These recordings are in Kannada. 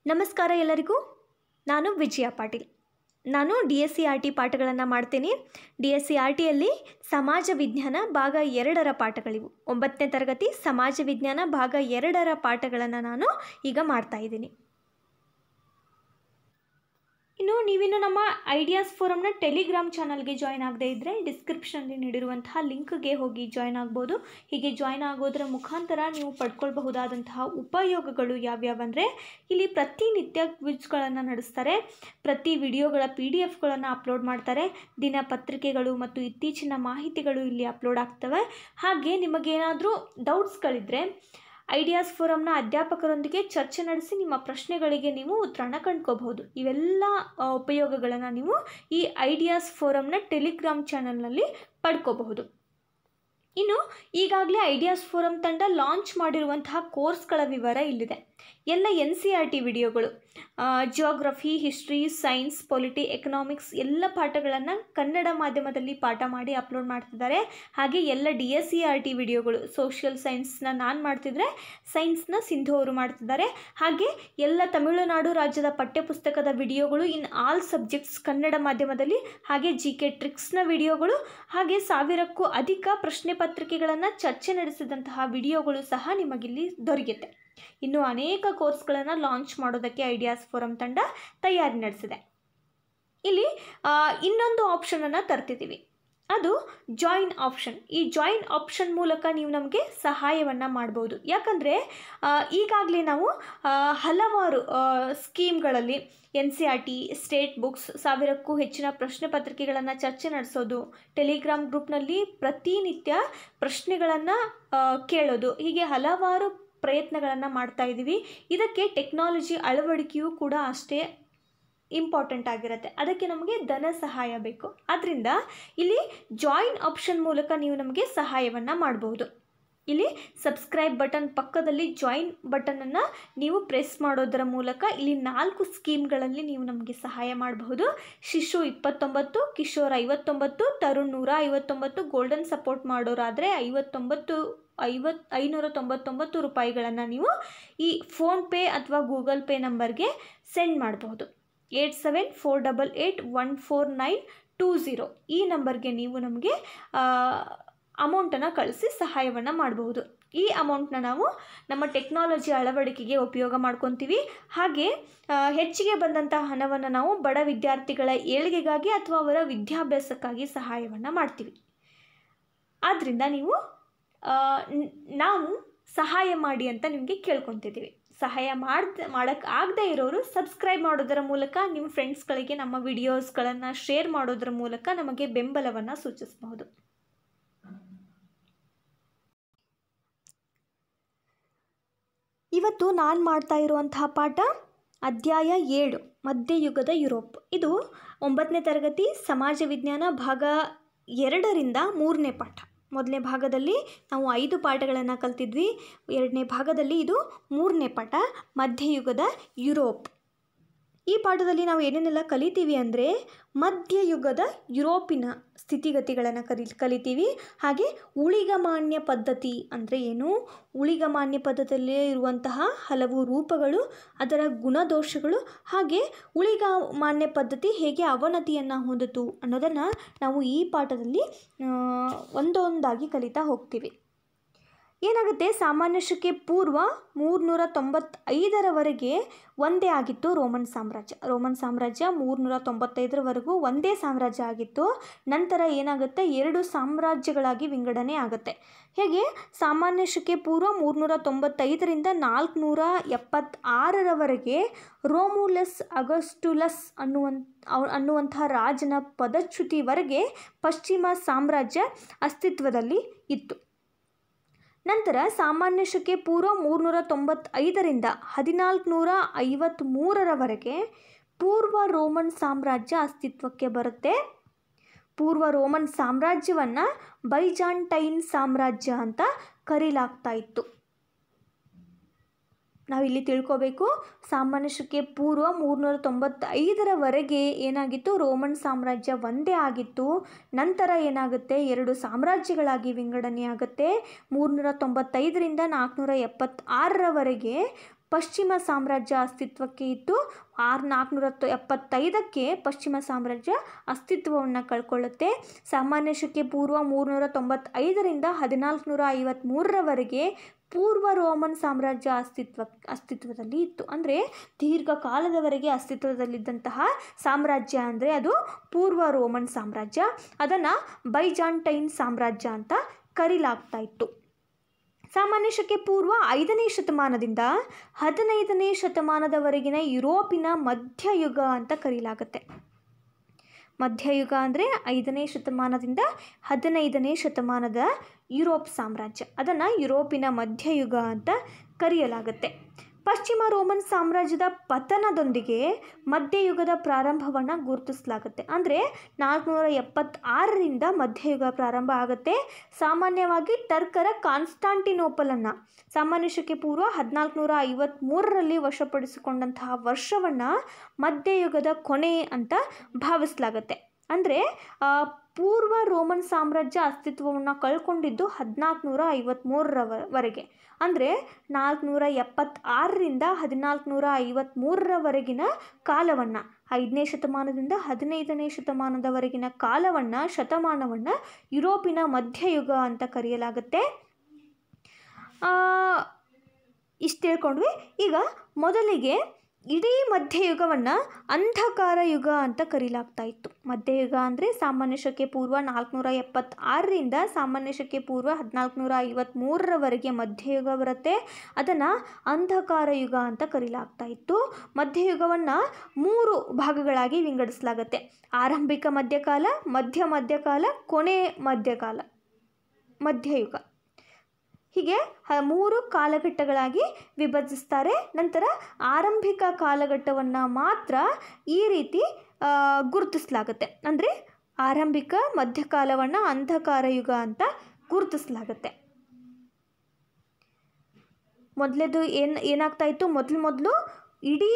ನಮಸ್ಕಾರ ಎಲ್ಲರಿಗೂ. ನಾನು ವಿಜಯ ಪಾಟೀಲ್. ನಾನು DSCRT ಪಾಠಗಳನ್ನು ಮಾಡ್ತೀನಿ. DSCRTಯಲ್ಲಿ ಸಮಾಜ ವಿಜ್ಞಾನ ಭಾಗ 2ರ ಪಾಠಗಳಿವು. 9ನೇ ತರಗತಿ ಸಮಾಜ ವಿಜ್ಞಾನ ಭಾಗ 2ರ ಪಾಠಗಳನ್ನು ನಾನು ಈಗ ಮಾಡ್ತಾ ಇದ್ದೀನಿ. ನೀವಿನ್ನು ನಮ್ಮ ಐಡಿಯಾಸ್ ಫೋರಮ್ನ ಟೆಲಿಗ್ರಾಮ್ ಚಾನಲ್ಗೆ ಜಾಯ್ನ್ ಆಗದೇ ಇದ್ದರೆ ಡಿಸ್ಕ್ರಿಪ್ಷನಲ್ಲಿ ನೀಡಿರುವಂತಹ ಲಿಂಕ್ಗೆ ಹೋಗಿ ಜಾಯ್ನ್ ಆಗ್ಬೋದು. ಹೀಗೆ ಜಾಯ್ನ್ ಆಗೋದರ ಮುಖಾಂತರ ನೀವು ಪಡ್ಕೊಳ್ಬಹುದಾದಂತಹ ಉಪಯೋಗಗಳು ಯಾವ್ಯಾವಂದರೆ, ಇಲ್ಲಿ ಪ್ರತಿನಿತ್ಯ ಕ್ವಿಜ್ಗಳನ್ನು ನಡೆಸ್ತಾರೆ, ಪ್ರತಿ ವಿಡಿಯೋಗಳ PDF ಅಪ್ಲೋಡ್ ಮಾಡ್ತಾರೆ, ದಿನಪತ್ರಿಕೆಗಳು ಮತ್ತು ಇತ್ತೀಚಿನ ಮಾಹಿತಿಗಳು ಇಲ್ಲಿ ಅಪ್ಲೋಡ್ ಆಗ್ತವೆ. ಹಾಗೆ ನಿಮಗೇನಾದರೂ ಡೌಟ್ಸ್ಗಳಿದ್ದರೆ ಐಡಿಯಾಸ್ ಫೋರಮ್ನ ಅಧ್ಯಾಪಕರೊಂದಿಗೆ ಚರ್ಚೆ ನಡೆಸಿ ನಿಮ್ಮ ಪ್ರಶ್ನೆಗಳಿಗೆ ನೀವು ಉತ್ತರನ ಕಂಡ್ಕೋಬಹುದು. ಇವೆಲ್ಲ ಉಪಯೋಗಗಳನ್ನು ನೀವು ಈ ಐಡಿಯಾಸ್ ಫೋರಮ್ನ ಟೆಲಿಗ್ರಾಮ್ ಚಾನಲ್ನಲ್ಲಿ ಪಡ್ಕೋಬಹುದು. ಇನ್ನು ಈಗಾಗಲೇ ಐಡಿಯಾಸ್ ಫೋರಮ್ ತಂಡ ಲಾಂಚ್ ಮಾಡಿರುವಂತಹ ಕೋರ್ಸ್ಗಳ ವಿವರ ಇಲ್ಲಿದೆ. ಎಲ್ಲ NCERT ವಿಡಿಯೋಗಳು, geography, history, science, polity, economics ಎಲ್ಲ ಪಾಠಗಳನ್ನು ಕನ್ನಡ ಮಾಧ್ಯಮದಲ್ಲಿ ಪಾಠ ಮಾಡಿ ಅಪ್ಲೋಡ್ ಮಾಡ್ತಿದ್ದಾರೆ. ಹಾಗೆ ಎಲ್ಲ DSCRT ವಿಡಿಯೋಗಳು, ಸೋಷಿಯಲ್ ಸೈನ್ಸ್ನ ನಾನು ಮಾಡ್ತಿದ್ರೆ ಸೈನ್ಸ್ನ ಸಿಂಧು ಅವರು ಮಾಡ್ತಿದ್ದಾರೆ. ಹಾಗೆ ಎಲ್ಲ ತಮಿಳುನಾಡು ರಾಜ್ಯದ ಪಠ್ಯಪುಸ್ತಕದ ವಿಡಿಯೋಗಳು ಇನ್ ಆಲ್ ಸಬ್ಜೆಕ್ಟ್ಸ್ ಕನ್ನಡ ಮಾಧ್ಯಮದಲ್ಲಿ, ಹಾಗೆ GK ಟ್ರಿಕ್ಸ್ನ ವಿಡಿಯೋಗಳು, ಹಾಗೆ 1000ಕ್ಕೂ ಅಧಿಕ ಪ್ರಶ್ನೆ ಪತ್ರಿಕೆಗಳನ್ನು ಚರ್ಚೆ ನಡೆಸಿದಂತಹ ವಿಡಿಯೋಗಳು ಸಹ ನಿಮಗಿಲ್ಲಿ ದೊರೆಯುತ್ತೆ. ಇನ್ನು ಅನೇಕ ಕೋರ್ಸ್ಗಳನ್ನು ಲಾಂಚ್ ಮಾಡೋದಕ್ಕೆ ಐಡಿಯಾಸ್ ಫೋರಮ್ ತಂಡ ತಯಾರಿ ನಡೆಸಿದೆ. ಇಲ್ಲಿ ಇನ್ನೊಂದು ಆಪ್ಷನನ್ನು ತರ್ತಿದ್ದೀವಿ, ಅದು ಜಾಯಿನ್ ಆಪ್ಷನ್. ಈ ಜಾಯಿನ್ ಆಪ್ಷನ್ ಮೂಲಕ ನೀವು ನಮಗೆ ಸಹಾಯವನ್ನು ಮಾಡ್ಬೋದು. ಯಾಕಂದರೆ ಈಗಾಗಲೇ ನಾವು ಹಲವಾರು ಸ್ಕೀಮ್ಗಳಲ್ಲಿ NCERT, ಸ್ಟೇಟ್ ಬುಕ್ಸ್, 1000ಕ್ಕೂ ಹೆಚ್ಚಿನ ಪ್ರಶ್ನೆ ಪತ್ರಿಕೆಗಳನ್ನು ಚರ್ಚೆ ನಡೆಸೋದು, ಟೆಲಿಗ್ರಾಮ್ ಗ್ರೂಪ್ನಲ್ಲಿ ಪ್ರತಿನಿತ್ಯ ಪ್ರಶ್ನೆಗಳನ್ನು ಕೇಳೋದು, ಹೀಗೆ ಹಲವಾರು ಪ್ರಯತ್ನಗಳನ್ನು ಮಾಡ್ತಾ ಇದ್ದೀವಿ. ಇದಕ್ಕೆ ಟೆಕ್ನಾಲಜಿ ಅಳವಡಿಕೆಯೂ ಕೂಡ ಅಷ್ಟೇ ಇಂಪಾರ್ಟೆಂಟ್ ಆಗಿರುತ್ತೆ. ಅದಕ್ಕೆ ನಮಗೆ ಧನ ಸಹಾಯ ಬೇಕು. ಆದ್ದರಿಂದ ಇಲ್ಲಿ ಜಾಯಿನ್ ಆಪ್ಷನ್ ಮೂಲಕ ನೀವು ನಮಗೆ ಸಹಾಯವನ್ನು ಮಾಡಬಹುದು. ಇಲ್ಲಿ ಸಬ್ಸ್ಕ್ರೈಬ್ ಬಟನ್ ಪಕ್ಕದಲ್ಲಿ ಜಾಯಿನ್ ಬಟನನ್ನು ನೀವು ಪ್ರೆಸ್ ಮಾಡೋದರ ಮೂಲಕ ಇಲ್ಲಿ 4 ಸ್ಕೀಮ್ಗಳಲ್ಲಿ ನೀವು ನಮಗೆ ಸಹಾಯ ಮಾಡಬಹುದು. ಶಿಶು 29, ಕಿಶೋರ್ 59, ತರುಣ್ 159, ಗೋಲ್ಡನ್ ಸಪೋರ್ಟ್ ಮಾಡೋರಾದರೆ 599 ರೂಪಾಯಿಗಳನ್ನು ನೀವು ಈ ಫೋನ್ಪೇ ಅಥವಾ ಗೂಗಲ್ ಪೇ ನಂಬರ್ಗೆ ಸೆಂಡ್ ಮಾಡಬಹುದು. 8748814920 ಈ ನಂಬರ್ಗೆ ನೀವು ನಮಗೆ ಅಮೌಂಟನ್ನು ಕಳಿಸಿ ಸಹಾಯವನ್ನು ಮಾಡಬಹುದು. ಈ ಅಮೌಂಟನ್ನ ನಾವು ನಮ್ಮ ಟೆಕ್ನಾಲಜಿ ಅಳವಡಿಕೆಗೆ ಉಪಯೋಗ ಮಾಡ್ಕೊತೀವಿ. ಹಾಗೆ ಹೆಚ್ಚಿಗೆ ಬಂದಂಥ ಹಣವನ್ನು ನಾವು ಬಡ ವಿದ್ಯಾರ್ಥಿಗಳ ಏಳಿಗೆಗಾಗಿ ಅಥವಾ ಅವರ ವಿದ್ಯಾಭ್ಯಾಸಕ್ಕಾಗಿ ಸಹಾಯವನ್ನು ಮಾಡ್ತೀವಿ. ಆದ್ದರಿಂದ ನಾವು ಸಹಾಯ ಮಾಡಿ ಅಂತ ನಿಮಗೆ ಕೇಳ್ಕೊತಿದ್ದೀವಿ. ಸಹಾಯ ಮಾಡೋಕ್ಕೆ ಆಗದೇ ಇರೋರು ಸಬ್ಸ್ಕ್ರೈಬ್ ಮಾಡೋದರ ಮೂಲಕ ನಿಮ್ಮ ಫ್ರೆಂಡ್ಸ್ಗಳಿಗೆ ನಮ್ಮ ವಿಡಿಯೋಸ್ಗಳನ್ನು ಶೇರ್ ಮಾಡೋದರ ಮೂಲಕ ನಮಗೆ ಬೆಂಬಲವನ್ನು ಸೂಚಿಸಬಹುದು. ಇವತ್ತು ನಾನು ಮಾಡ್ತಾ ಇರುವಂತಹ ಪಾಠ ಅಧ್ಯಾಯ 7 ಮಧ್ಯಯುಗದ ಯುರೋಪ್. ಇದು 9ನೇ ತರಗತಿ ಸಮಾಜ ವಿಜ್ಞಾನ ಭಾಗ 2ರಿಂದ 3ನೇ ಪಾಠ. ಮೊದಲನೇ ಭಾಗದಲ್ಲಿ ನಾವು 5 ಪಾಠಗಳನ್ನು ಕಲ್ತಿದ್ವಿ. 2ನೇ ಭಾಗದಲ್ಲಿ ಇದು 3ನೇ ಪಾಠ, ಮಧ್ಯಯುಗದ ಯುರೋಪ್. ಈ ಪಾಠದಲ್ಲಿ ನಾವು ಏನೇನೆಲ್ಲ ಕಲಿತೀವಿ ಅಂದರೆ, ಮಧ್ಯಯುಗದ ಯುರೋಪಿನ ಸ್ಥಿತಿಗತಿಗಳನ್ನು ಕಲಿತೀವಿ. ಹಾಗೆ ಊಳಿಗಮಾನ್ಯ ಪದ್ಧತಿ ಅಂದರೆ ಏನು, ಊಳಿಗಮಾನ್ಯ ಪದ್ಧತಿಯಲ್ಲೇ ಇರುವಂತಹ ಹಲವು ರೂಪಗಳು, ಅದರ ಗುಣದೋಷಗಳು, ಹಾಗೆ ಊಳಿಗಮಾನ್ಯ ಪದ್ಧತಿ ಹೇಗೆ ಅವನತಿಯನ್ನು ಹೊಂದಿತು ಅನ್ನೋದನ್ನು ನಾವು ಈ ಪಾಠದಲ್ಲಿ ಒಂದೊಂದಾಗಿ ಕಲಿತಾ ಹೋಗ್ತೀವಿ. ಏನಾಗುತ್ತೆ, ಸಾಮಾನ್ಯ ಶಕೆ ಪೂರ್ವ 395ರವರೆಗೆ ಒಂದೇ ಆಗಿತ್ತು ರೋಮನ್ ಸಾಮ್ರಾಜ್ಯ. 395ರವರೆಗೂ ಒಂದೇ ಸಾಮ್ರಾಜ್ಯ ಆಗಿತ್ತು. ನಂತರ ಏನಾಗುತ್ತೆ, 2 ಸಾಮ್ರಾಜ್ಯಗಳಾಗಿ ವಿಂಗಡಣೆ ಆಗುತ್ತೆ. ಹೇಗೆ ಸಾಮಾನ್ಯ ಶಕೆ ಪೂರ್ವ 395ರಿಂದ 476ರವರೆಗೆ ರೋಮುಲಸ್ ಅಗಸ್ಟುಲಸ್ ಅನ್ನುವಂಥ ರಾಜನ ಪದಚ್ಯುತಿವರೆಗೆ ಪಶ್ಚಿಮ ಸಾಮ್ರಾಜ್ಯ ಅಸ್ತಿತ್ವದಲ್ಲಿ ಇತ್ತು. ನಂತರ ಸಾಮಾನ್ಯ ಶಕೆ ಪೂರ್ವ 395ರಿಂದ 1453ರವರೆಗೆ ಪೂರ್ವ ರೋಮನ್ ಸಾಮ್ರಾಜ್ಯ ಅಸ್ತಿತ್ವಕ್ಕೆ ಬರುತ್ತೆ. ಪೂರ್ವ ರೋಮನ್ ಸಾಮ್ರಾಜ್ಯವನ್ನು ಬೈಜಾಂಟೈನ್ ಸಾಮ್ರಾಜ್ಯ ಅಂತ ಕರೀಲಾಗ್ತಾ ಇತ್ತು. ನಾವಿಲ್ಲಿ ತಿಳ್ಕೋಬೇಕು. ಸಾಮಾನ್ಯ ಶಕೆ ಪೂರ್ವ 395ರವರೆಗೆ ಏನಾಗಿತ್ತು, ರೋಮನ್ ಸಾಮ್ರಾಜ್ಯ ಒಂದೇ ಆಗಿತ್ತು. ನಂತರ ಏನಾಗುತ್ತೆ, 2 ಸಾಮ್ರಾಜ್ಯಗಳಾಗಿ ವಿಂಗಡಣೆ ಆಗುತ್ತೆ. 395ರಿಂದ 476ರವರೆಗೆ ಪಶ್ಚಿಮ ಸಾಮ್ರಾಜ್ಯ ಅಸ್ತಿತ್ವಕ್ಕೆ ಇತ್ತು. 475ಕ್ಕೆ ಪಶ್ಚಿಮ ಸಾಮ್ರಾಜ್ಯ ಅಸ್ತಿತ್ವವನ್ನು ಕಳ್ಕೊಳ್ಳುತ್ತೆ. ಸಾಮಾನ್ಯ ಶಕೆ ಪೂರ್ವ 395ರಿಂದ 1453ರವರೆಗೆ ಪೂರ್ವ ರೋಮನ್ ಸಾಮ್ರಾಜ್ಯ ಅಸ್ತಿತ್ವದಲ್ಲಿ ಇತ್ತು. ಅಂದರೆ ದೀರ್ಘಕಾಲದವರೆಗೆ ಅಸ್ತಿತ್ವದಲ್ಲಿದ್ದಂತಹ ಸಾಮ್ರಾಜ್ಯ ಅಂದರೆ ಅದು ಪೂರ್ವ ರೋಮನ್ ಸಾಮ್ರಾಜ್ಯ. ಅದನ್ನು ಬೈಜಾಂಟೈನ್ ಸಾಮ್ರಾಜ್ಯ ಅಂತ ಕರೀಲಾಗ್ತಾ ಇತ್ತು. ಸಾಮಾನ್ಯ ಶಕೆ ಪೂರ್ವ 5ನೇ ಶತಮಾನದಿಂದ 15ನೇ ಶತಮಾನದವರೆಗಿನ ಯುರೋಪಿನ ಮಧ್ಯಯುಗ ಅಂತ ಕರೀಲಾಗುತ್ತೆ. ಮಧ್ಯಯುಗ ಅಂದರೆ 5ನೇ ಶತಮಾನದಿಂದ 15ನೇ ಶತಮಾನದ ಯುರೋಪ್ ಸಾಮ್ರಾಜ್ಯ, ಅದನ್ನು ಯುರೋಪಿನ ಮಧ್ಯಯುಗ ಅಂತ ಕರೆಯಲಾಗುತ್ತೆ. ಪಶ್ಚಿಮ ರೋಮನ್ ಸಾಮ್ರಾಜ್ಯದ ಪತನದೊಂದಿಗೆ ಮಧ್ಯಯುಗದ ಪ್ರಾರಂಭವನ್ನು ಗುರುತಿಸಲಾಗುತ್ತೆ. ಅಂದರೆ 476ರಿಂದ ಮಧ್ಯಯುಗ ಪ್ರಾರಂಭ ಆಗುತ್ತೆ. ಸಾಮಾನ್ಯವಾಗಿ ಟರ್ಕರ ಕಾನ್ಸ್ಟಾಂಟಿನೋಪಲನ್ನು ಸಾಮಾನ್ಯ ಶಕೆ ಪೂರ್ವ 1453ರಲ್ಲಿ ವಶಪಡಿಸಿಕೊಂಡಂತಹ ವರ್ಷವನ್ನು ಮಧ್ಯಯುಗದ ಕೊನೆ ಅಂತ ಭಾವಿಸಲಾಗುತ್ತೆ. ಅಂದರೆ ಪೂರ್ವ ರೋಮನ್ ಸಾಮ್ರಾಜ್ಯ ಅಸ್ತಿತ್ವವನ್ನು ಕಳ್ಕೊಂಡಿದ್ದು 1453ರವರೆಗೆ. ಅಂದರೆ 476ರಿಂದ 1453ರವರೆಗಿನ ಕಾಲವನ್ನು, 5ನೇ ಶತಮಾನದಿಂದ 15ನೇ ಶತಮಾನದವರೆಗಿನ ಶತಮಾನವನ್ನು ಯುರೋಪಿನ ಮಧ್ಯಯುಗ ಅಂತ ಕರೆಯಲಾಗುತ್ತೆ. ಇಷ್ಟು ತಿಳ್ಕೊಂಡ್ವಿ. ಈಗ ಮೊದಲಿಗೆ ಇಡೀ ಮಧ್ಯಯುಗವನ್ನು ಅಂಧಕಾರ ಯುಗ ಅಂತ ಕರೀಲಾಗ್ತಾ ಇತ್ತು. ಮಧ್ಯಯುಗ ಅಂದರೆ ಸಾಮಾನ್ಯ ಶಕೆ ಪೂರ್ವ 476ರಿಂದ ಸಾಮಾನ್ಯ ಶಕೆ ಪೂರ್ವ 1453ರವರೆಗೆ ಮಧ್ಯಯುಗ ಬರುತ್ತೆ. ಅದನ್ನು ಅಂಧಕಾರ ಯುಗ ಅಂತ ಕರೀಲಾಗ್ತಾ ಇತ್ತು. ಮಧ್ಯಯುಗವನ್ನು 3 ಭಾಗಗಳಾಗಿ ವಿಂಗಡಿಸಲಾಗುತ್ತೆ. ಆರಂಭಿಕ ಮಧ್ಯಕಾಲ, ಮಧ್ಯಕಾಲ, ಕೊನೆ ಮಧ್ಯಯುಗ. ಹೀಗೆ 3 ಕಾಲಘಟ್ಟಗಳಾಗಿ ವಿಭಜಿಸ್ತಾರೆ. ನಂತರ ಆರಂಭಿಕ ಕಾಲಘಟ್ಟವನ್ನು ಮಾತ್ರ ಈ ರೀತಿ ಗುರುತಿಸಲಾಗುತ್ತೆ. ಅಂದರೆ ಆರಂಭಿಕ ಮಧ್ಯಕಾಲವನ್ನು ಅಂಧಕಾರ ಯುಗ ಅಂತ ಗುರುತಿಸಲಾಗುತ್ತೆ. ಮೊದಲೇದು ಏನಾಗ್ತಾ ಇತ್ತು, ಮೊದಲು ಇಡೀ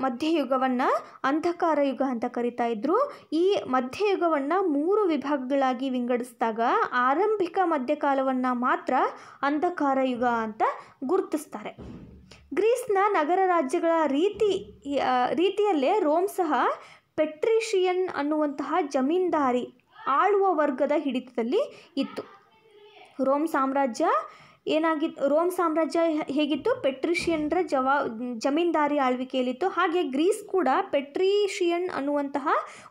ಮಧ್ಯಯುಗವನ್ನು ಅಂಧಕಾರ ಯುಗ ಅಂತ ಕರಿತಾ ಇದ್ರು. ಈ ಮಧ್ಯಯುಗವನ್ನು 3 ವಿಭಾಗಗಳಾಗಿ ವಿಂಗಡಿಸಿದಾಗ ಆರಂಭಿಕ ಮಧ್ಯಕಾಲವನ್ನು ಮಾತ್ರ ಅಂಧಕಾರ ಯುಗ ಅಂತ ಗುರುತಿಸ್ತಾರೆ. ಗ್ರೀಸ್ನ ನಗರ ರಾಜ್ಯಗಳ ರೀತಿಯಲ್ಲೇ ರೋಮ್ ಸಹ ಪೆಟ್ರಿಷಿಯನ್ ಅನ್ನುವಂತಹ ಜಮೀನ್ದಾರಿ ಆಳುವ ವರ್ಗದ ಹಿಡಿತದಲ್ಲಿ ಇತ್ತು. ರೋಮ್ ಸಾಮ್ರಾಜ್ಯ ಹೇಗಿತ್ತು, ಪೆಟ್ರಿಷಿಯನ್ರ ಜಮೀನ್ದಾರಿ ಆಳ್ವಿಕೆಯಲ್ಲಿತ್ತು. ಹಾಗೆ ಗ್ರೀಸ್ ಕೂಡ ಪೆಟ್ರಿಷಿಯನ್ ಅನ್ನುವಂತಹ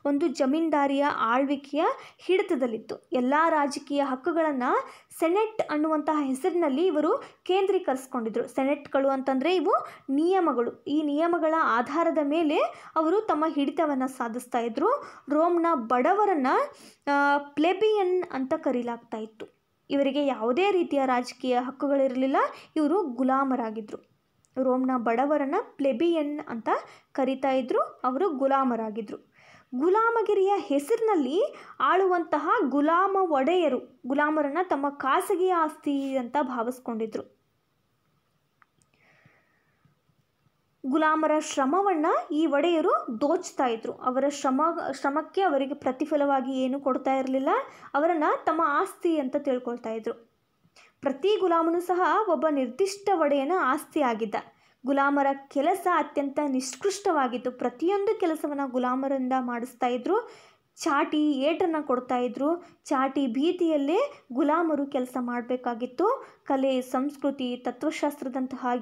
ಒಂದು ಜಮೀನ್ದಾರಿಯ ಆಳ್ವಿಕೆಯ ಹಿಡಿತದಲ್ಲಿತ್ತು. ಎಲ್ಲ ರಾಜಕೀಯ ಹಕ್ಕುಗಳನ್ನು ಸೆನೆಟ್ ಅನ್ನುವಂತಹ ಹೆಸರಿನಲ್ಲಿ ಇವರು ಕೇಂದ್ರೀಕರಿಸ್ಕೊಂಡಿದ್ರು. ಸೆನೆಟ್ಗಳು ಅಂತಂದರೆ ಇವು ನಿಯಮಗಳು. ಈ ನಿಯಮಗಳ ಆಧಾರದ ಮೇಲೆ ಅವರು ತಮ್ಮ ಹಿಡಿತವನ್ನು ಸಾಧಿಸ್ತಾ ಇದ್ರು. ರೋಮ್ನ ಬಡವರನ್ನು ಪ್ಲೆಬಿಯನ್ ಅಂತ ಕರೀಲಾಗ್ತಾ ಇತ್ತು. ಇವರಿಗೆ ಯಾವುದೇ ರೀತಿಯ ರಾಜಕೀಯ ಹಕ್ಕುಗಳಿರಲಿಲ್ಲ. ಇವರು ಗುಲಾಮರಾಗಿದ್ದರು. ರೋಮ್ನ ಬಡವರನ್ನು ಪ್ಲೆಬಿಯನ್ ಅಂತ ಕರಿತಾ ಇದ್ರು. ಅವರು ಗುಲಾಮರಾಗಿದ್ದರು. ಗುಲಾಮಗಿರಿಯ ಹೆಸರಿನಲ್ಲಿ ಆಳುವಂತಹ ಗುಲಾಮ ಒಡೆಯರು ಗುಲಾಮರನ್ನು ತಮ್ಮ ಖಾಸಗಿ ಆಸ್ತಿ ಅಂತ ಭಾವಿಸ್ಕೊಂಡಿದ್ರು. ಗುಲಾಮರ ಶ್ರಮವನ್ನು ಈ ಒಡೆಯರು ದೋಚ್ತಾ ಇದ್ರು. ಅವರ ಶ್ರಮಕ್ಕೆ ಅವರಿಗೆ ಪ್ರತಿಫಲವಾಗಿ ಏನು ಕೊಡ್ತಾ ಇರಲಿಲ್ಲ. ಅವರನ್ನು ತಮ್ಮ ಆಸ್ತಿ ಅಂತ ತಿಳ್ಕೊಳ್ತಾ ಇದ್ರು. ಪ್ರತಿ ಗುಲಾಮನು ಸಹ ಒಬ್ಬ ನಿರ್ದಿಷ್ಟ ಒಡೆಯನ ಆಸ್ತಿ ಆಗಿದ್ದ. ಗುಲಾಮರ ಕೆಲಸ ಅತ್ಯಂತ ನಿಷ್ಕೃಷ್ಟವಾಗಿತ್ತು. ಪ್ರತಿಯೊಂದು ಕೆಲಸವನ್ನು ಗುಲಾಮರಿಂದ ಮಾಡಿಸ್ತಾ ಇದ್ರು. ಚಾಟಿ ಏಟನ್ನು ಕೊಡ್ತಾ ಇದ್ರು. ಚಾಟಿ ಭೀತಿಯಲ್ಲೇ ಗುಲಾಮರು ಕೆಲಸ ಮಾಡಬೇಕಾಗಿತ್ತು. ಕಲೆ, ಸಂಸ್ಕೃತಿ, ತತ್ವಶಾಸ್ತ್ರದಂತಹ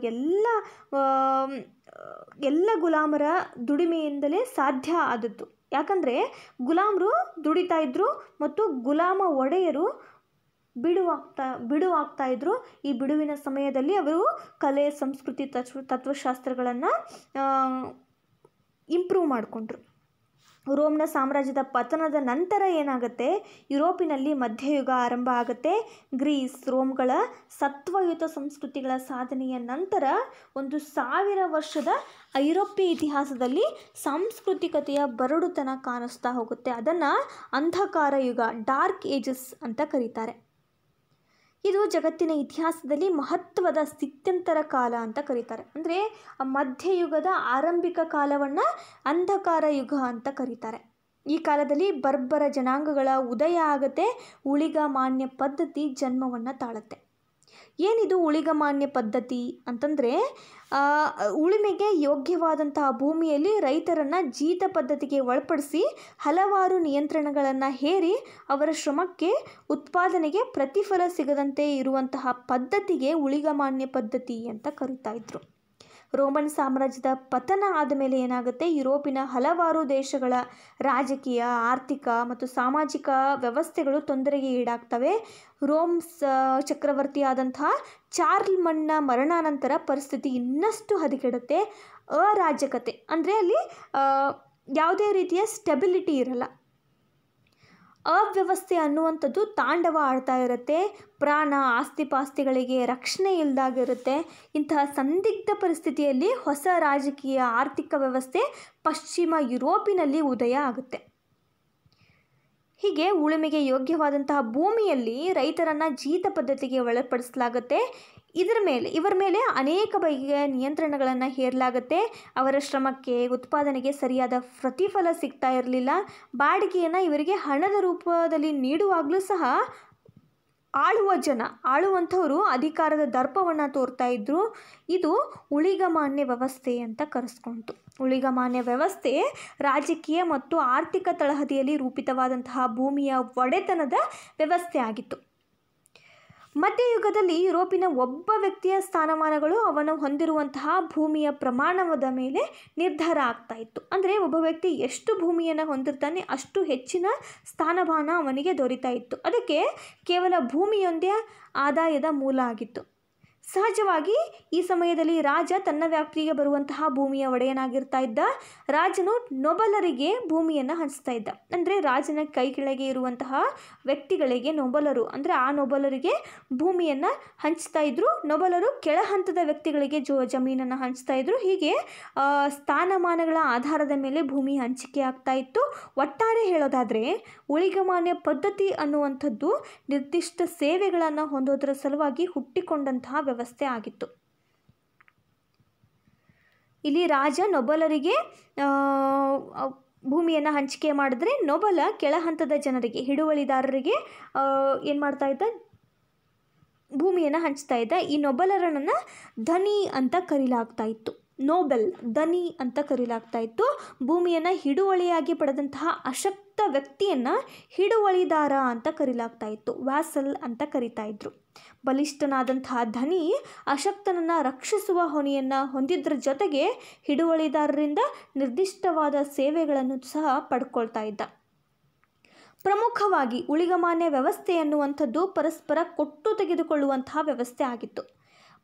ಎಲ್ಲ ಗುಲಾಮರ ದುಡಿಮೆಯಿಂದಲೇ ಸಾಧ್ಯ ಆದದ್ದು. ಯಾಕಂದರೆ ಗುಲಾಮರು ದುಡಿತಾ ಇದ್ರು ಮತ್ತು ಗುಲಾಮ ಒಡೆಯರು ಬಿಡುವಾಗ್ತಾ ಇದ್ರು. ಈ ಬಿಡುವಿನ ಸಮಯದಲ್ಲಿ ಅವರು ಕಲೆ, ಸಂಸ್ಕೃತಿ, ತತ್ವಶಾಸ್ತ್ರಗಳನ್ನು ಇಂಪ್ರೂವ್ ಮಾಡಿಕೊಂಡ್ರು. ರೋಮ್ನ ಸಾಮ್ರಾಜ್ಯದ ಪತನದ ನಂತರ ಏನಾಗುತ್ತೆ, ಯುರೋಪಿನಲ್ಲಿ ಮಧ್ಯಯುಗ ಆರಂಭ ಆಗುತ್ತೆ. ಗ್ರೀಸ್, ರೋಮ್ಗಳ ಸತ್ವಯುತ ಸಂಸ್ಕೃತಿಗಳ ಸಾಧನೆಯ ನಂತರ 1000 ವರ್ಷದ ಐರೋಪ್ಯ ಇತಿಹಾಸದಲ್ಲಿ ಸಾಂಸ್ಕೃತಿಕತೆಯ ಬರಡುತನ ಕಾಣಿಸ್ತಾ ಹೋಗುತ್ತೆ. ಅದನ್ನು ಅಂಧಕಾರ ಯುಗ, ಡಾರ್ಕ್ ಏಜಸ್ ಅಂತ ಕರೀತಾರೆ. ಇದು ಜಗತ್ತಿನ ಇತಿಹಾಸದಲ್ಲಿ ಮಹತ್ವದ ಸ್ಥಿತ್ಯಂತರ ಕಾಲ ಅಂತ ಕರೀತಾರೆ. ಅಂದರೆ ಮಧ್ಯಯುಗದ ಆರಂಭಿಕ ಕಾಲವನ್ನು ಅಂಧಕಾರ ಯುಗ ಅಂತ ಕರೀತಾರೆ. ಈ ಕಾಲದಲ್ಲಿ ಬರ್ಬರ ಜನಾಂಗಗಳ ಉದಯ ಆಗತ್ತೆ, ಉಳಿಗಮಾನ್ಯ ಪದ್ಧತಿ ಜನ್ಮವನ್ನು ತಾಳುತ್ತೆ. ಏನಿದು ಉಳಿಗಮಾನ್ಯ ಪದ್ಧತಿ ಅಂತಂದರೆ, ಉಳುಮೆಗೆ ಯೋಗ್ಯವಾದಂತಹ ಭೂಮಿಯಲ್ಲಿ ರೈತರನ್ನು ಜೀತ ಪದ್ಧತಿಗೆ ಒಳಪಡಿಸಿ ಹಲವಾರು ನಿಯಂತ್ರಣಗಳನ್ನು ಹೇರಿ ಅವರ ಶ್ರಮಕ್ಕೆ ಉತ್ಪಾದನೆಗೆ ಪ್ರತಿಫಲ ಸಿಗದಂತೆ ಇರುವಂತಹ ಪದ್ಧತಿಗೆ ಉಳಿಗಮಾನ್ಯ ಪದ್ಧತಿ ಅಂತ ಕರೀತಾ ಇದ್ರು. ರೋಮನ್ ಸಾಮ್ರಾಜ್ಯದ ಪತನ ಆದಮೇಲೆ ಏನಾಗುತ್ತೆ, ಯುರೋಪಿನ ಹಲವಾರು ದೇಶಗಳ ರಾಜಕೀಯ, ಆರ್ಥಿಕ ಮತ್ತು ಸಾಮಾಜಿಕ ವ್ಯವಸ್ಥೆಗಳು ತೊಂದರೆಗೆ ಈಡಾಗ್ತವೆ. ರೋಮ್ ಚಕ್ರವರ್ತಿಯಾದಂತಹ ಚಾರ್ಲ್ಮನ್ನ ಮರಣಾನಂತರ ಪರಿಸ್ಥಿತಿ ಇನ್ನಷ್ಟು ಹದಗೆಡುತ್ತೆ. ಅರಾಜಕತೆ ಅಂದರೆ ಅಲ್ಲಿ ಯಾವುದೇ ರೀತಿಯ ಸ್ಟೆಬಿಲಿಟಿ ಇರಲ್ಲ. ಅವ್ಯವಸ್ಥೆ ಅನ್ನುವಂಥದ್ದು ತಾಂಡವ ಆಡ್ತಾ ಇರುತ್ತೆ. ಪ್ರಾಣ ಆಸ್ತಿಪಾಸ್ತಿಗಳಿಗೆ ರಕ್ಷಣೆ ಇಲ್ಲದಾಗಿರುತ್ತೆ. ಇಂತಹ ಸಂದಿಗ್ಧ ಪರಿಸ್ಥಿತಿಯಲ್ಲಿ ಹೊಸ ರಾಜಕೀಯ ಆರ್ಥಿಕ ವ್ಯವಸ್ಥೆ ಪಶ್ಚಿಮ ಯುರೋಪಿನಲ್ಲಿ ಉದಯ ಆಗುತ್ತೆ. ಹೀಗೆ ಉಳುಮೆಗೆ ಯೋಗ್ಯವಾದಂತಹ ಭೂಮಿಯಲ್ಲಿ ರೈತರನ್ನು ಜೀತ ಪದ್ಧತಿಗೆ ಒಳಪಡಿಸಲಾಗುತ್ತೆ. ಇವರ ಮೇಲೆ ಅನೇಕ ಬಗೆಯ ನಿಯಂತ್ರಣಗಳನ್ನು ಹೇರಲಾಗುತ್ತೆ. ಅವರ ಶ್ರಮಕ್ಕೆ, ಉತ್ಪಾದನೆಗೆ ಸರಿಯಾದ ಪ್ರತಿಫಲ ಸಿಗ್ತಾ ಇರಲಿಲ್ಲ. ಬಾಡಿಗೆಯನ್ನು ಇವರಿಗೆ ಹಣದ ರೂಪದಲ್ಲಿ ನೀಡುವಾಗಲೂ ಸಹ ಆಳುವಂಥವರು ಅಧಿಕಾರದ ದರ್ಪವನ್ನು ತೋರ್ತಾ ಇದ್ದರು. ಇದು ಉಳಿಗಮಾನ್ಯ ವ್ಯವಸ್ಥೆ ಅಂತ ಕರೆಸ್ಕೊಂತು. ಉಳಿಗಮಾನ್ಯ ವ್ಯವಸ್ಥೆ ರಾಜಕೀಯ ಮತ್ತು ಆರ್ಥಿಕ ತಳಹದಿಯಲ್ಲಿ ರೂಪಿತವಾದಂತಹ ಭೂಮಿಯ ಒಡೆತನದ ವ್ಯವಸ್ಥೆ ಆಗಿತ್ತು. ಮಧ್ಯಯುಗದಲ್ಲಿ ಯುರೋಪಿನ ಒಬ್ಬ ವ್ಯಕ್ತಿಯ ಸ್ಥಾನಮಾನಗಳು ಅವನು ಹೊಂದಿರುವಂತಹ ಭೂಮಿಯ ಪ್ರಮಾಣದ ಮೇಲೆ ನಿರ್ಧಾರ ಆಗ್ತಾ ಇತ್ತು. ಅಂದರೆ ಒಬ್ಬ ವ್ಯಕ್ತಿ ಎಷ್ಟು ಭೂಮಿಯನ್ನು ಹೊಂದಿರ್ತಾನೆ ಅಷ್ಟು ಹೆಚ್ಚಿನ ಸ್ಥಾನಮಾನ ಅವನಿಗೆ ದೊರೀತಾ ಇತ್ತು. ಅದಕ್ಕೆ ಕೇವಲ ಭೂಮಿಯೊಂದೇ ಆದಾಯದ ಮೂಲ ಆಗಿತ್ತು. ಸಹಜವಾಗಿ ಈ ಸಮಯದಲ್ಲಿ ರಾಜ ತನ್ನ ವ್ಯಾಪ್ತಿಗೆ ಬರುವಂತಹ ಭೂಮಿಯ ಒಡೆಯನಾಗಿರ್ತಾ ಇದ್ದ. ರಾಜನು ನೊಬಲರಿಗೆ ಭೂಮಿಯನ್ನು ಹಂಚ್ತಾ ಇದ್ದ. ಅಂದರೆ ರಾಜನ ಕೈ ಕೆಳಗೆ ಇರುವಂತಹ ವ್ಯಕ್ತಿಗಳಿಗೆ ನೊಬಲರು, ಅಂದರೆ ಆ ನೊಬಲರಿಗೆ ಭೂಮಿಯನ್ನು ಹಂಚ್ತಾ ಇದ್ರು. ನೊಬಲರು ಕೆಳ ಹಂತದ ವ್ಯಕ್ತಿಗಳಿಗೆ ಜಮೀನನ್ನು ಹಂಚ್ತಾ ಇದ್ರು. ಹೀಗೆ ಸ್ಥಾನಮಾನಗಳ ಆಧಾರದ ಮೇಲೆ ಭೂಮಿ ಹಂಚಿಕೆ ಆಗ್ತಾ ಇತ್ತು. ಒಟ್ಟಾರೆ ಹೇಳೋದಾದರೆ ಉಳಿಗಮಾನ್ಯ ಪದ್ಧತಿ ಅನ್ನುವಂಥದ್ದು ನಿರ್ದಿಷ್ಟ ಸೇವೆಗಳನ್ನು ಹೊಂದೋದರ ಸಲುವಾಗಿ ಹುಟ್ಟಿಕೊಂಡಂತಹ ವ್ಯವಸ್ಥೆ ಆಗಿತ್ತು. ಇಲ್ಲಿ ರಾಜ ನೊಬಲರಿಗೆ ಭೂಮಿಯನ್ನು ಹಂಚಿಕೆ ಮಾಡಿದ್ರೆ, ನೊಬಲ ಕೆಳ ಹಂತದ ಜನರಿಗೆ, ಹಿಡುವಳಿದಾರರಿಗೆ ಏನು ಮಾಡ್ತಾ ಇದ್ದ, ಭೂಮಿಯನ್ನು ಹಂಚ್ತಾ ಇದ್ದ. ಈ ನೊಬಲರನ್ನು ಧನಿ ಅಂತ ಕರೀಲಾಗ್ತಾ ಇತ್ತು. ನೋಬೆಲ್, ಧನಿ ಅಂತ ಕರೀಲಾಗ್ತಾ ಇತ್ತು. ಭೂಮಿಯನ್ನು ಹಿಡುವಳಿಯಾಗಿ ಪಡೆದಂತಹ ಅಶಕ್ತ ವ್ಯಕ್ತಿಯನ್ನು ಹಿಡುವಳಿದಾರ ಅಂತ ಕರೀಲಾಗ್ತಾ ಇತ್ತು. ವ್ಯಾಸಲ್ ಅಂತ ಕರೀತಾ ಇದ್ರು. ಬಲಿಷ್ಠನಾದಂತಹ ಧನಿ ಅಶಕ್ತನನ್ನು ರಕ್ಷಿಸುವ ಹೊಣೆಯನ್ನು ಹೊಂದಿದ್ರ ಜೊತೆಗೆ ಹಿಡುವಳಿದಾರರಿಂದ ನಿರ್ದಿಷ್ಟವಾದ ಸೇವೆಗಳನ್ನು ಸಹ ಪಡ್ಕೊಳ್ತಾ ಇದ್ದ. ಪ್ರಮುಖವಾಗಿ ಉಳಿಗಮಾನ್ಯ ವ್ಯವಸ್ಥೆ ಅನ್ನುವಂಥದ್ದು ಪರಸ್ಪರ ಕೊಟ್ಟು ತೆಗೆದುಕೊಳ್ಳುವಂತಹ ವ್ಯವಸ್ಥೆ ಆಗಿತ್ತು.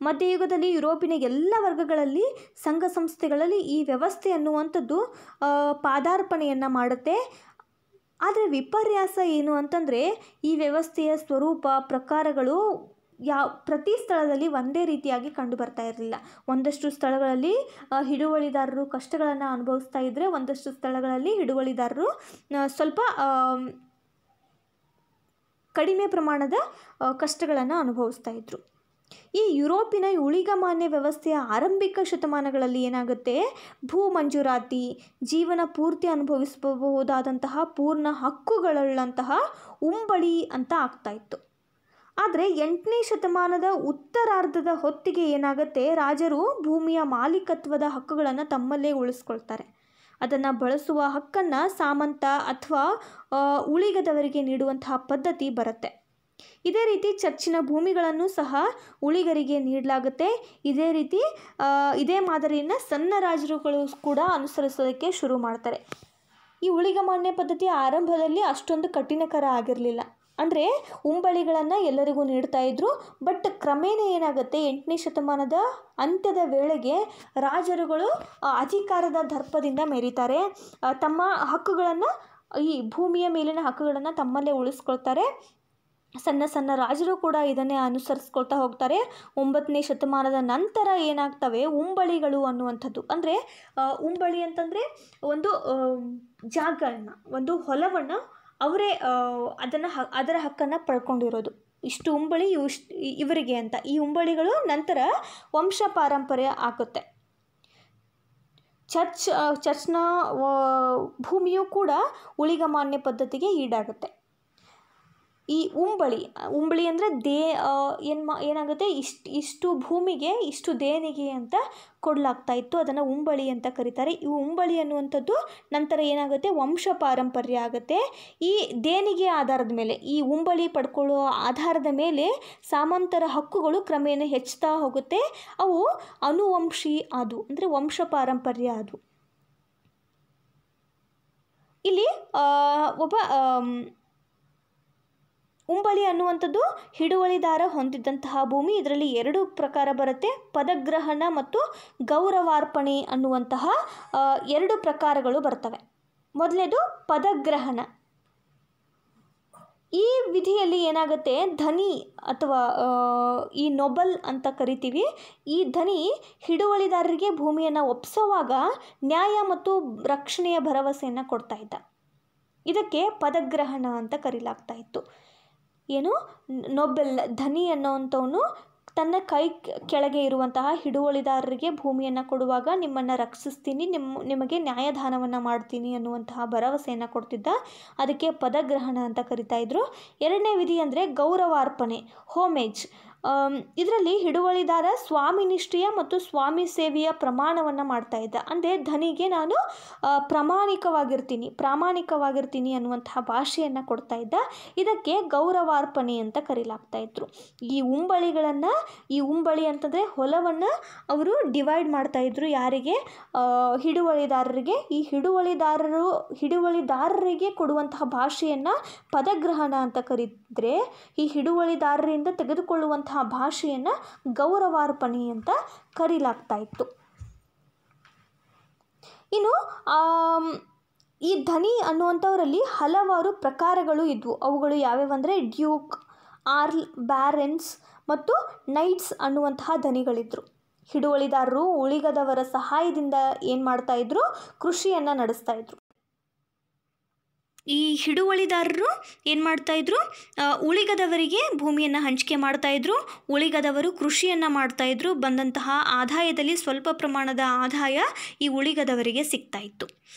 ಮಧ್ಯಯುಗದಲ್ಲಿ ಯುರೋಪಿನ ಎಲ್ಲ ವರ್ಗಗಳಲ್ಲಿ, ಸಂಘ ಸಂಸ್ಥೆಗಳಲ್ಲಿ ಈ ವ್ಯವಸ್ಥೆ ಅನ್ನುವಂಥದ್ದು ಪಾದಾರ್ಪಣೆಯನ್ನು ಮಾಡುತ್ತೆ. ಆದರೆ ವಿಪರ್ಯಾಸ ಏನು ಅಂತಂದರೆ, ಈ ವ್ಯವಸ್ಥೆಯ ಸ್ವರೂಪ, ಪ್ರಕಾರಗಳು ಪ್ರತಿ ಸ್ಥಳದಲ್ಲಿ ಒಂದೇ ರೀತಿಯಾಗಿ ಕಂಡು ಬರ್ತಾ ಇರಲಿಲ್ಲ. ಒಂದಷ್ಟು ಸ್ಥಳಗಳಲ್ಲಿ ಹಿಡುವಳಿದಾರರು ಕಷ್ಟಗಳನ್ನು ಅನುಭವಿಸ್ತಾ ಇದ್ದರೆ, ಒಂದಷ್ಟು ಸ್ಥಳಗಳಲ್ಲಿ ಹಿಡುವಳಿದಾರರು ಸ್ವಲ್ಪ ಕಡಿಮೆ ಪ್ರಮಾಣದ ಕಷ್ಟಗಳನ್ನು ಅನುಭವಿಸ್ತಾ ಇದ್ದರು. ಈ ಯುರೋಪಿನ ಉಳಿಗಮಾನ್ಯ ವ್ಯವಸ್ಥೆಯ ಆರಂಭಿಕ ಶತಮಾನಗಳಲ್ಲಿ ಏನಾಗುತ್ತೆ, ಭೂ ಮಂಜೂರಾತಿ, ಜೀವನ ಪೂರ್ತಿ ಅನುಭವಿಸಬಹುದಾದಂತಹ ಪೂರ್ಣ ಹಕ್ಕುಗಳುಳ್ಳಂತಹ ಉಂಬಳಿ ಅಂತ ಆಗ್ತಾ ಇತ್ತು. ಆದರೆ 8ನೇ ಶತಮಾನದ ಉತ್ತರಾರ್ಧದ ಹೊತ್ತಿಗೆ ಏನಾಗುತ್ತೆ, ರಾಜರು ಭೂಮಿಯ ಮಾಲೀಕತ್ವದ ಹಕ್ಕುಗಳನ್ನು ತಮ್ಮಲ್ಲೇ ಉಳಿಸ್ಕೊಳ್ತಾರೆ. ಅದನ್ನು ಬಳಸುವ ಹಕ್ಕನ್ನು ಸಾಮಂತ ಅಥವಾ ಉಳಿಗದವರಿಗೆ ನೀಡುವಂತಹ ಪದ್ಧತಿ ಬರುತ್ತೆ. ಇದೇ ರೀತಿ ಚರ್ಚಿನ ಭೂಮಿಗಳನ್ನು ಸಹ ಉಳಿಗರಿಗೆ ನೀಡಲಾಗುತ್ತೆ. ಇದೇ ಮಾದರಿಯನ್ನು ಸಣ್ಣ ರಾಜರುಗಳು ಕೂಡ ಅನುಸರಿಸೋದಕ್ಕೆ ಶುರು ಮಾಡ್ತಾರೆ. ಈ ಉಳಿಗಮಾನ್ಯ ಪದ್ಧತಿಯ ಆರಂಭದಲ್ಲಿ ಅಷ್ಟೊಂದು ಕಠಿಣಕರ ಆಗಿರಲಿಲ್ಲ. ಅಂದರೆ ಉಂಬಳಿಗಳನ್ನು ಎಲ್ಲರಿಗೂ ನೀಡ್ತಾ ಇದ್ರು. ಬಟ್ ಕ್ರಮೇಣ ಏನಾಗುತ್ತೆ, 8ನೇ ಶತಮಾನದ ಅಂತ್ಯದ ವೇಳೆಗೆ ರಾಜರುಗಳು ಅಧಿಕಾರದ ದರ್ಪದಿಂದ ಮೆರೀತಾರೆ. ತಮ್ಮ ಹಕ್ಕುಗಳನ್ನು, ಈ ಭೂಮಿಯ ಮೇಲಿನ ಹಕ್ಕುಗಳನ್ನು ತಮ್ಮಲ್ಲೇ ಉಳಿಸ್ಕೊಳ್ತಾರೆ. ಸಣ್ಣ ಸಣ್ಣ ರಾಜರು ಕೂಡ ಇದನ್ನೇ ಅನುಸರಿಸ್ಕೊಳ್ತಾ ಹೋಗ್ತಾರೆ. 9ನೇ ಶತಮಾನದ ನಂತರ ಏನಾಗ್ತವೆ, ಉಂಬಳಿಗಳು ಅನ್ನುವಂಥದ್ದು. ಅಂದರೆ ಉಂಬಳಿ ಅಂತಂದರೆ ಒಂದು ಜಾಗವನ್ನು, ಒಂದು ಹೊಲವನ್ನು ಅವರೇ ಅದರ ಹಕ್ಕನ್ನು ಪಡ್ಕೊಂಡಿರೋದು. ಇಷ್ಟು ಉಂಬಳಿ ಇವರಿಗೆ ಅಂತ. ಈ ಉಂಬಳಿಗಳು ನಂತರ ವಂಶ ಪಾರಂಪರ್ಯ ಆಗುತ್ತೆ. ಚರ್ಚ್ನ ಭೂಮಿಯೂ ಕೂಡ ಊಳಿಗಮಾನ್ಯ ಪದ್ಧತಿಗೆ ಈಡಾಗುತ್ತೆ. ಈ ಉಂಬಳಿ ಅಂದರೆ ಏನಾಗುತ್ತೆ, ಇಷ್ಟು ಭೂಮಿಗೆ ಇಷ್ಟು ದೇಣಿಗೆ ಅಂತ ಕೊಡಲಾಗ್ತಾ ಇತ್ತು, ಅದನ್ನು ಉಂಬಳಿ ಅಂತ ಕರೀತಾರೆ. ಈ ಉಂಬಳಿ ಅನ್ನುವಂಥದ್ದು ನಂತರ ಏನಾಗುತ್ತೆ, ವಂಶ ಪಾರಂಪರ್ಯ ಆಗುತ್ತೆ. ಈ ದೇಣಿಗೆ ಆಧಾರದ ಮೇಲೆ, ಈ ಉಂಬಳಿ ಪಡ್ಕೊಳ್ಳೋ ಆಧಾರದ ಮೇಲೆ ಸಾಮಂತರ ಹಕ್ಕುಗಳು ಕ್ರಮೇಣ ಹೆಚ್ಚುತ್ತಾ ಹೋಗುತ್ತೆ. ಅವು ಅನುವಂಶಿ ಆದವು, ಅಂದರೆ ವಂಶ ಪಾರಂಪರ್ಯ ಆದವು. ಇಲ್ಲಿ ಒಬ್ಬ ಉಂಬಳಿ ಅನ್ನುವಂಥದ್ದು ಹಿಡುವಳಿದಾರ ಹೊಂದಿದ್ದಂತಹ ಭೂಮಿ. ಇದರಲ್ಲಿ 2 ಪ್ರಕಾರ ಬರುತ್ತೆ, ಪದಗ್ರಹಣ ಮತ್ತು ಗೌರವಾರ್ಪಣೆ ಅನ್ನುವಂತಹ 2 ಪ್ರಕಾರಗಳು ಬರ್ತವೆ. ಮೊದಲನೇದು ಪದಗ್ರಹಣ. ಈ ವಿಧಿಯಲ್ಲಿ ಏನಾಗುತ್ತೆ, ಧನಿ ಅಥವಾ ಈ ನೊಬಲ್ ಅಂತ ಕರಿತೀವಿ, ಈ ಧನಿ ಹಿಡುವಳಿದಾರರಿಗೆ ಭೂಮಿಯನ್ನು ಒಪ್ಪಿಸುವಾಗ ನ್ಯಾಯ ಮತ್ತು ರಕ್ಷಣೆಯ ಭರವಸೆಯನ್ನು ಕೊಡ್ತಾ ಇದ್ದ. ಇದಕ್ಕೆ ಪದಗ್ರಹಣ ಅಂತ ಕರೀಲಾಗ್ತಾ ಇತ್ತು. ಏನು, ನೊಬೆಲ್ ಧನಿ ಅನ್ನೋವಂಥವನು ತನ್ನ ಕೈ ಕೆಳಗೆ ಇರುವಂತಹ ಹಿಡುವಳಿದಾರರಿಗೆ ಭೂಮಿಯನ್ನು ಕೊಡುವಾಗ ನಿಮ್ಮನ್ನು ರಕ್ಷಿಸ್ತೀನಿ, ನಿಮಗೆ ನ್ಯಾಯದಾನವನ್ನು ಮಾಡ್ತೀನಿ ಅನ್ನುವಂತಹ ಭರವಸೆಯನ್ನು ಕೊಡ್ತಿದ್ದ. ಅದಕ್ಕೆ ಪದಗ್ರಹಣ ಅಂತ ಕರಿತಾ ಇದ್ರು. 2ನೇ ವಿಧಿ ಅಂದರೆ ಗೌರವಾರ್ಪಣೆ, ಹೋಮೇಜ್. ಇದರಲ್ಲಿ ಹಿಡುವಳಿದಾರ ಸ್ವಾಮಿ ನಿಷ್ಠೆಯ ಮತ್ತು ಸ್ವಾಮಿ ಸೇವೆಯ ಪ್ರಮಾಣವನ್ನು ಮಾಡ್ತಾ ಇದ್ದ. ಅಂದರೆ ಧನಿಗೆ ನಾನು ಪ್ರಾಮಾಣಿಕವಾಗಿರ್ತೀನಿ ಅನ್ನುವಂತಹ ಭಾಷೆಯನ್ನು ಕೊಡ್ತಾ ಇದ್ದ. ಇದಕ್ಕೆ ಗೌರವಾರ್ಪಣೆ ಅಂತ ಕರೀಲಾಗ್ತಾ ಇದ್ರು. ಈ ಉಂಬಳಿ ಅಂತಂದರೆ ಹೊಲವನ್ನು ಅವರು ಡಿವೈಡ್ ಮಾಡ್ತಾ ಇದ್ರು. ಯಾರಿಗೆ, ಹಿಡುವಳಿದಾರರಿಗೆ. ಈ ಹಿಡುವಳಿದಾರರಿಗೆ ಕೊಡುವಂತಹ ಭಾಷೆಯನ್ನು ಪದಗ್ರಹಣ ಅಂತ ಕರೀತಿದ್ರೆ, ಈ ಹಿಡುವಳಿದಾರರಿಂದ ತೆಗೆದುಕೊಳ್ಳುವಂತಹ ಭಾಷೆಯನ್ನು ಗೌರವಾರ್ಪಣೆ ಅಂತ ಕರೀಲಾಗ್ತಾ ಇತ್ತು. ಇನ್ನು ಈ ಧನಿ ಅನ್ನುವಂಥವರಲ್ಲಿ ಹಲವಾರು ಪ್ರಕಾರಗಳು ಇದ್ವು. ಅವುಗಳು ಯಾವ್ಯಾವಂದರೆ ಡ್ಯೂಕ್, ಆರ್ಲ್, ಬ್ಯಾರನ್ಸ್ ಮತ್ತು ನೈಟ್ಸ್ ಅನ್ನುವಂತಹ ಧನಿಗಳಿದ್ರು. ಹಿಡುವಳಿದಾರರು ಉಳಿಗದವರ ಸಹಾಯದಿಂದ ಏನು ಮಾಡ್ತಾಯಿದ್ರು, ಕೃಷಿಯನ್ನು ನಡೆಸ್ತಾ ಇದ್ರು. ಈ ಹಿಡುವಳಿದಾರರು ಏನು ಮಾಡ್ತಾಯಿದ್ರು, ಉಳಿಗದವರಿಗೆ ಭೂಮಿಯನ್ನು ಹಂಚಿಕೆ ಮಾಡ್ತಾಯಿದ್ರು. ಉಳಿಗದವರು ಕೃಷಿಯನ್ನು ಮಾಡ್ತಾಯಿದ್ರು. ಬಂದಂತಹ ಆದಾಯದಲ್ಲಿ ಸ್ವಲ್ಪ ಪ್ರಮಾಣದ ಆದಾಯ ಈ ಉಳಿಗದವರಿಗೆ ಸಿಗ್ತಾ ಇತ್ತು.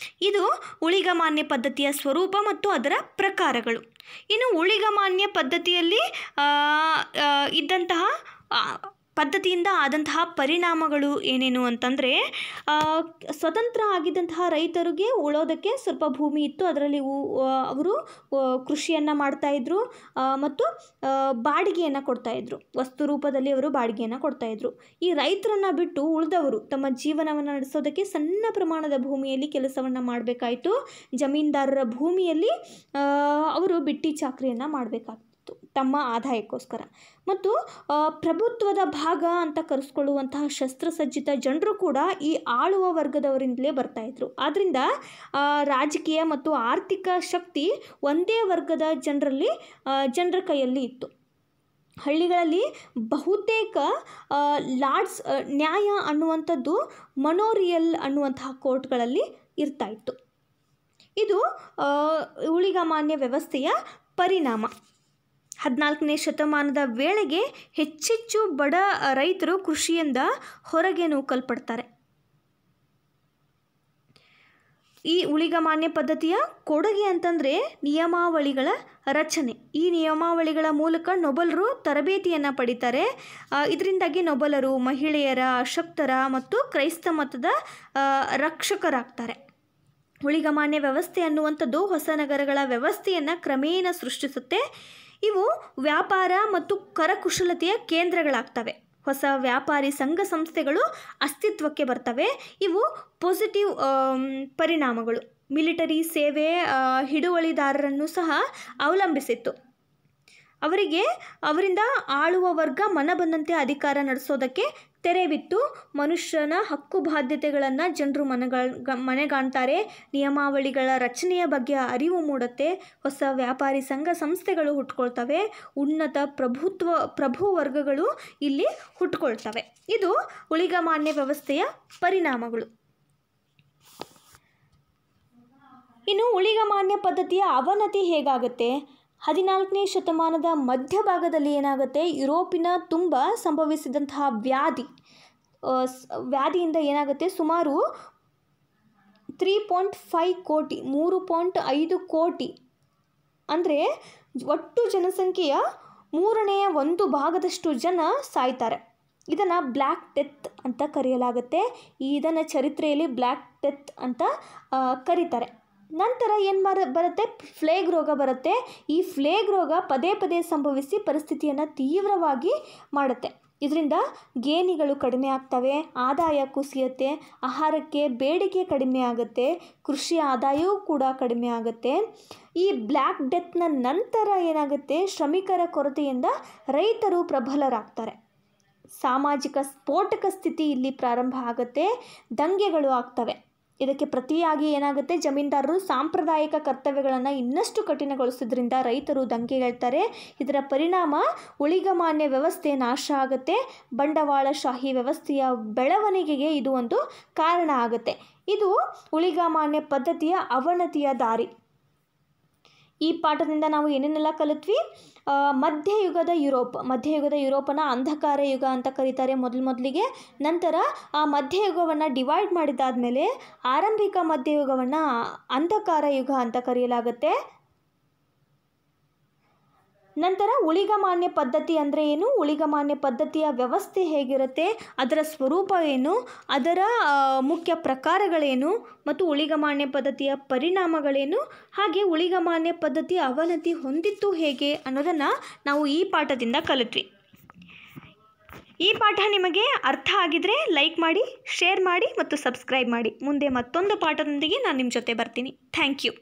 ಇದು ಉಳಿಗಮಾನ್ಯ ಪದ್ಧತಿಯ ಸ್ವರೂಪ ಮತ್ತು ಅದರ ಪ್ರಕಾರಗಳು. ಇನ್ನು ಉಳಿಗಮಾನ್ಯ ಪದ್ಧತಿಯಲ್ಲಿ ಇದ್ದಂತಹ ಪದ್ಧತಿಯಿಂದ ಆದಂತಹ ಪರಿಣಾಮಗಳು ಏನೇನು ಅಂತಂದರೆ, ಸ್ವತಂತ್ರ ಆಗಿದ್ದಂತಹ ರೈತರಿಗೆ ಉಳೋದಕ್ಕೆ ಸ್ವಲ್ಪ ಭೂಮಿ ಇತ್ತು. ಅದರಲ್ಲಿ ಅವರು ಕೃಷಿಯನ್ನು ಮಾಡ್ತಾಯಿದ್ರು ಮತ್ತು ಬಾಡಿಗೆಯನ್ನು ಕೊಡ್ತಾಯಿದ್ರು. ವಸ್ತು ರೂಪದಲ್ಲಿ ಅವರು ಬಾಡಿಗೆಯನ್ನು ಕೊಡ್ತಾಯಿದ್ರು. ಈ ರೈತರನ್ನು ಬಿಟ್ಟು ಉಳಿದವರು ತಮ್ಮ ಜೀವನವನ್ನು ನಡೆಸೋದಕ್ಕೆ ಸಣ್ಣ ಪ್ರಮಾಣದ ಭೂಮಿಯಲ್ಲಿ ಕೆಲಸವನ್ನು ಮಾಡಬೇಕಾಯಿತು. ಜಮೀನ್ದಾರರ ಭೂಮಿಯಲ್ಲಿ ಅವರು ಬಿಟ್ಟಿ ಚಾಕರಿಯನ್ನು ಮಾಡಬೇಕಾಗ್ತದೆ ತಮ್ಮ ಆದಾಯಕ್ಕೋಸ್ಕರ. ಮತ್ತು ಪ್ರಭುತ್ವದ ಭಾಗ ಅಂತ ಕರೆಸ್ಕೊಳ್ಳುವಂತಹ ಶಸ್ತ್ರಸಜ್ಜಿತ ಜನರು ಕೂಡ ಈ ಆಳುವ ವರ್ಗದವರಿಂದಲೇ ಬರ್ತಾಯಿದ್ರು. ಆದ್ದರಿಂದ ರಾಜಕೀಯ ಮತ್ತು ಆರ್ಥಿಕ ಶಕ್ತಿ ಒಂದೇ ವರ್ಗದ ಜನರ ಕೈಯಲ್ಲಿ ಇತ್ತು. ಹಳ್ಳಿಗಳಲ್ಲಿ ಬಹುತೇಕ ಲಾರ್ಡ್ಸ್ ನ್ಯಾಯ ಅನ್ನುವಂಥದ್ದು ಮನೋರಿಯಲ್ ಅನ್ನುವಂತಹ ಕೋರ್ಟ್ಗಳಲ್ಲಿ ಇರ್ತಾಯಿತ್ತು. ಇದು ಊಳಿಗಮಾನ್ಯ ವ್ಯವಸ್ಥೆಯ ಪರಿಣಾಮ. 14ನೇ ಶತಮಾನದ ವೇಳೆಗೆ ಹೆಚ್ಚೆಚ್ಚು ಬಡ ರೈತರು ಕೃಷಿಯಿಂದ ಹೊರಗೆ ನೂಕಲ್ಪಡ್ತಾರೆ. ಈ ಊಳಿಗಮಾನ್ಯ ಪದ್ಧತಿಯ ಕೊಡುಗೆ ಅಂತಂದರೆ ನಿಯಮಾವಳಿಗಳ ರಚನೆ. ಈ ನಿಯಮಾವಳಿಗಳ ಮೂಲಕ ನೊಬಲರು ತರಬೇತಿಯನ್ನು ಪಡಿತಾರೆ. ಇದರಿಂದಾಗಿ ನೊಬಲರು ಮಹಿಳೆಯರ, ಅಶಕ್ತರ ಮತ್ತು ಕ್ರೈಸ್ತ ಮತದ ರಕ್ಷಕರಾಗ್ತಾರೆ. ಊಳಿಗಮಾನ್ಯ ವ್ಯವಸ್ಥೆ ಅನ್ನುವಂಥದ್ದು ಹೊಸ ನಗರಗಳ ವ್ಯವಸ್ಥೆಯನ್ನು ಕ್ರಮೇಣ ಸೃಷ್ಟಿಸುತ್ತೆ. ಇವು ವ್ಯಾಪಾರ ಮತ್ತು ಕರಕುಶಲತೆಯ ಕೇಂದ್ರಗಳಾಗ್ತವೆ. ಹೊಸ ವ್ಯಾಪಾರಿ ಸಂಘ ಸಂಸ್ಥೆಗಳು ಅಸ್ತಿತ್ವಕ್ಕೆ ಬರ್ತವೆ. ಇವು ಪಾಸಿಟಿವ್ ಪರಿಣಾಮಗಳು. ಮಿಲಿಟರಿ ಸೇವೆ ಹಿಡುವಳಿದಾರರನ್ನು ಸಹ ಅವಲಂಬಿಸಿತ್ತು. ಅವರಿಂದ ಆಳುವ ವರ್ಗ ಮನ ಬಂದಂತೆ ಅಧಿಕಾರ ನಡೆಸೋದಕ್ಕೆ ತೆರೆ ಬಿತ್ತು. ಮನುಷ್ಯನ ಹಕ್ಕು ಬಾಧ್ಯತೆಗಳನ್ನು ಜನರು ಮನೆಗಾಣ್ತಾರೆ. ನಿಯಮಾವಳಿಗಳ ರಚನೆಯ ಬಗ್ಗೆ ಅರಿವು ಮೂಡುತ್ತೆ. ಹೊಸ ವ್ಯಾಪಾರಿ ಸಂಘ ಸಂಸ್ಥೆಗಳು ಹುಟ್ಕೊಳ್ತವೆ. ಉನ್ನತ ಪ್ರಭು ವರ್ಗಗಳು ಇಲ್ಲಿ ಹುಟ್ಕೊಳ್ತವೆ. ಇದು ಊಳಿಗಮಾನ್ಯ ವ್ಯವಸ್ಥೆಯ ಪರಿಣಾಮಗಳು. ಇನ್ನು ಊಳಿಗಮಾನ್ಯ ಪದ್ಧತಿಯ ಅವನತಿ ಹೇಗಾಗುತ್ತೆ? 14ನೇ ಶತಮಾನದ ಮಧ್ಯಭಾಗದಲ್ಲಿ ಏನಾಗುತ್ತೆ, ಯುರೋಪಿನ ತುಂಬ ಸಂಭವಿಸಿದಂತಹ ವ್ಯಾಧಿಯಿಂದ ಏನಾಗುತ್ತೆ, ಸುಮಾರು 3.5 ಕೋಟಿ 3.5 ಕೋಟಿ ಅಂದರೆ ಒಟ್ಟು ಜನಸಂಖ್ಯೆಯ 1/3 ಭಾಗದಷ್ಟು ಜನ ಸಾಯ್ತಾರೆ. ಇದನ್ನು ಬ್ಲ್ಯಾಕ್ ಡೆತ್ ಅಂತ ಕರೆಯಲಾಗುತ್ತೆ. ಇದನ್ನು ಚರಿತ್ರೆಯಲ್ಲಿ ಬ್ಲ್ಯಾಕ್ ಡೆತ್ ಅಂತ ಕರೀತಾರೆ. ನಂತರ ಏನು ಬರುತ್ತೆ, ಫ್ಲೇಗ್ ರೋಗ ಬರುತ್ತೆ. ಈ ಫ್ಲೇಗ್ ರೋಗ ಪದೇ ಪದೇ ಸಂಭವಿಸಿ ಪರಿಸ್ಥಿತಿಯನ್ನು ತೀವ್ರವಾಗಿ ಮಾಡುತ್ತೆ. ಇದರಿಂದ ಗೇಣಿಗಳು ಕಡಿಮೆ ಆಗ್ತವೆ, ಆದಾಯ ಕುಸಿಯುತ್ತೆ, ಆಹಾರಕ್ಕೆ ಬೇಡಿಕೆ ಕಡಿಮೆ ಆಗುತ್ತೆ, ಕೃಷಿ ಆದಾಯವೂ ಕೂಡ ಕಡಿಮೆ ಆಗುತ್ತೆ. ಈ ಬ್ಲ್ಯಾಕ್ ಡೆತ್ನ ನಂತರ ಏನಾಗುತ್ತೆ, ಶ್ರಮಿಕರ ಕೊರತೆಯಿಂದ ರೈತರು ಪ್ರಬಲರಾಗ್ತಾರೆ. ಸಾಮಾಜಿಕ ಸ್ಫೋಟಕ ಸ್ಥಿತಿ ಇಲ್ಲಿ ಪ್ರಾರಂಭ ಆಗುತ್ತೆ, ದಂಗೆಗಳು ಆಗ್ತವೆ. ಇದಕ್ಕೆ ಪ್ರತಿಯಾಗಿ ಏನಾಗುತ್ತೆ, ಜಮೀನ್ದಾರರು ಸಾಂಪ್ರದಾಯಿಕ ಕರ್ತವ್ಯಗಳನ್ನು ಇನ್ನಷ್ಟು ಕಠಿಣಗೊಳಿಸೋದ್ರಿಂದ ರೈತರು ದಂಗೆಗೇಳ್ತಾರೆ. ಇದರ ಪರಿಣಾಮ ಉಳಿಗಮಾನ್ಯ ವ್ಯವಸ್ಥೆ ನಾಶ ಆಗುತ್ತೆ. ಬಂಡವಾಳಶಾಹಿ ವ್ಯವಸ್ಥೆಯ ಬೆಳವಣಿಗೆಗೆ ಇದು ಒಂದು ಕಾರಣ ಆಗುತ್ತೆ. ಇದು ಉಳಿಗಮಾನ್ಯ ಪದ್ಧತಿಯ ಅವನತಿಯ ದಾರಿ. ಈ ಪಾಠದಿಂದ ನಾವು ಏನೇನೆಲ್ಲ ಕಲಿತ್ವಿ, ಮಧ್ಯಯುಗದ ಯುರೋಪನ್ನು ಅಂಧಕಾರ ಯುಗ ಅಂತ ಕರೀತಾರೆ ಮೊದಲಿಗೆ. ನಂತರ ಆ ಮಧ್ಯಯುಗವನ್ನು ಡಿವೈಡ್ ಮಾಡಿದಾದ್ಮೇಲೆ ಆರಂಭಿಕ ಮಧ್ಯಯುಗವನ್ನು ಅಂಧಕಾರ ಯುಗ ಅಂತ ಕರೆಯಲಾಗುತ್ತೆ. ನಂತರ ಉಳಿಗಮಾನ್ಯ ಪದ್ಧತಿ ಅಂದರೆ ಏನು, ಉಳಿಗಮಾನ್ಯ ಪದ್ಧತಿಯ ವ್ಯವಸ್ಥೆ ಹೇಗಿರುತ್ತೆ, ಅದರ ಸ್ವರೂಪ ಏನು, ಅದರ ಮುಖ್ಯ ಪ್ರಕಾರಗಳೇನು ಮತ್ತು ಉಳಿಗಮಾನ್ಯ ಪದ್ಧತಿಯ ಪರಿಣಾಮಗಳೇನು, ಹಾಗೆ ಉಳಿಗಮಾನ್ಯ ಪದ್ಧತಿಯ ಅವನತಿ ಹೊಂದಿತ್ತು ಹೇಗೆ ಅನ್ನೋದನ್ನು ನಾವು ಈ ಪಾಠದಿಂದ ಕಲಿತ್ವಿ. ಈ ಪಾಠ ನಿಮಗೆ ಅರ್ಥ ಆಗಿದ್ರೆ ಲೈಕ್ ಮಾಡಿ, ಶೇರ್ ಮಾಡಿ ಮತ್ತು ಸಬ್ಸ್ಕ್ರೈಬ್ ಮಾಡಿ. ಮುಂದೆ ಮತ್ತೊಂದು ಪಾಠದೊಂದಿಗೆ ನಾನು ನಿಮ್ಮ ಜೊತೆ ಬರ್ತೀನಿ. Thank you.